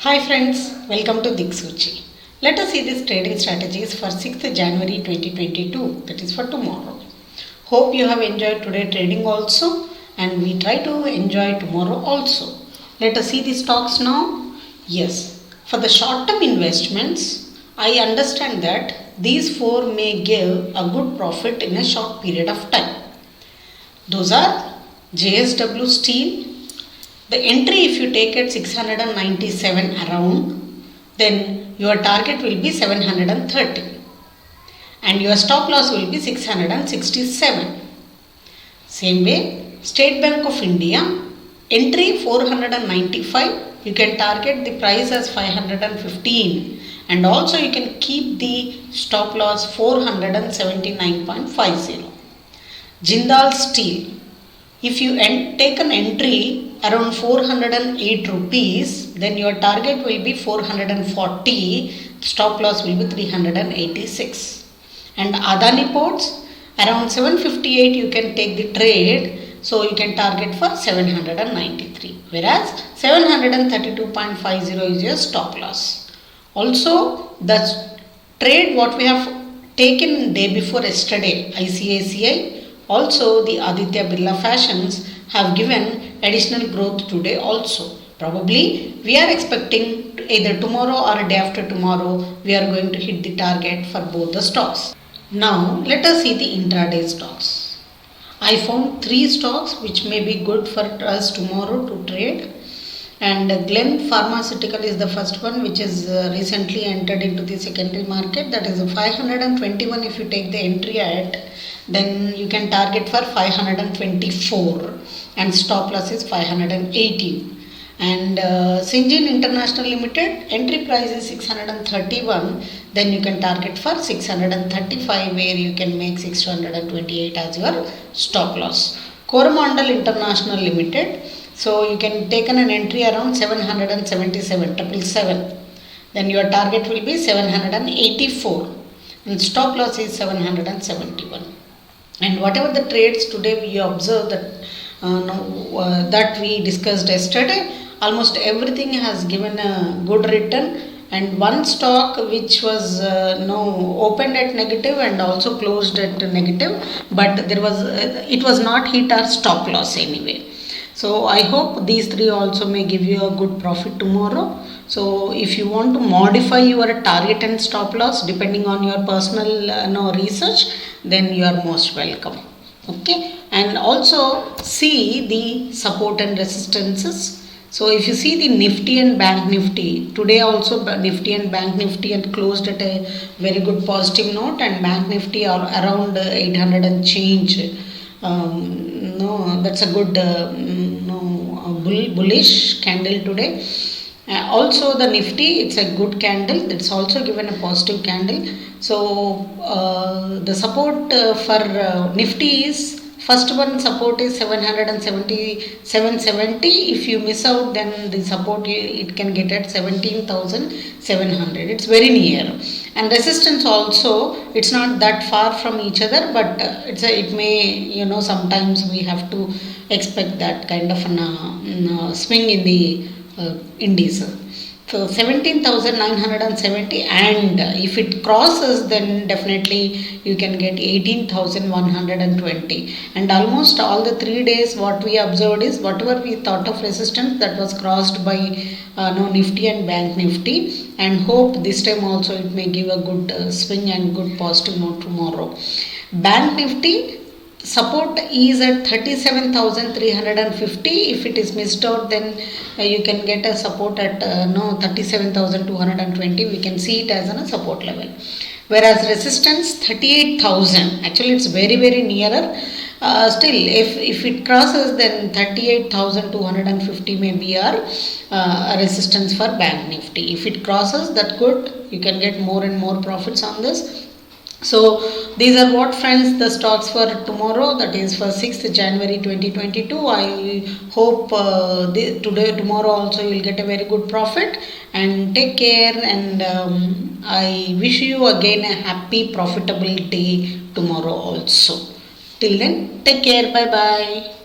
Hi friends, welcome to Diksuchi. Let us see these trading strategies for 6th January 2022, that is for tomorrow. Hope you have enjoyed today trading also and we try to enjoy tomorrow also. Let us see the stocks now. Yes, for the short term investments, I understand that these four may give a good profit in a short period of time. Those are JSW Steel. The entry, if you take at 697 around, then your target will be 730 and your stop loss will be 667. Same way, State Bank of India, entry 495, you can target the price as 515 and also you can keep the stop loss 479.50. Jindal Steel, if you take an entry around 408 rupees, then your target will be 440, stop loss will be 386. And Adani Ports, around 758 you can take the trade, so you can target for 793, whereas 732.50 is your stop loss. Also, the trade what we have taken day before yesterday, ICICI, also the Aditya Birla Fashions have given additional growth today also. Probably we are expecting either tomorrow or a day after tomorrow we are going to hit the target for both the stocks. Now let us see the intraday stocks. I found 3 stocks which may be good for us tomorrow to trade. And Glen Pharmaceutical is the first one which is recently entered into the secondary market. That is 521 if you take the entry at, then you can target for 524 and stop loss is 518. And Syngene International Limited, entry price is 631, then you can target for 635 where you can make 628 as your stop loss. Coromandel International Limited, so you can take an entry around 777, then your target will be 784 and stop loss is 771. And whatever the trades today we observed that that we discussed yesterday, almost everything has given a good return, and one stock which was opened at negative and also closed at negative, but there was it was not hit our stop loss anyway. So I hope these 3 also may give you a good profit tomorrow. So if you want to modify your target and stop loss depending on your personal research, then you are most welcome. Okay, and also see the support and resistances. So if you see the Nifty and Bank Nifty, today also Nifty and Bank Nifty and closed at a very good positive note, and Bank Nifty are around 800 and change. That's a good bullish candle today. Also the Nifty, it's a good candle, that's also given a positive candle. So the support for Nifty is, first one support is 770. If you miss out, then the support it can get at 17,700. It's very near. And resistance also, it's not that far from each other, but it may, sometimes we have to expect that kind of swing in the indices. So 17,970, and if it crosses, then definitely you can get 18,120. And almost all the 3 days what we observed is whatever we thought of resistance, that was crossed by Nifty and Bank Nifty, and hope this time also it may give a good swing and good positive note tomorrow. Bank Nifty support is at 37,350. If it is missed out, then you can get a support at 37,220. We can see it as a support level. Whereas resistance 38,000. Actually, it's very nearer. Still, if it crosses, then 38,250 may be our resistance for Bank Nifty. If it crosses, that good. You can get more and more profits on this. So these are what, friends, the stocks for tomorrow, that is for 6th January 2022. I hope tomorrow also you will get a very good profit, and take care, and I wish you again a happy profitable day tomorrow also. Till then, take care, bye bye.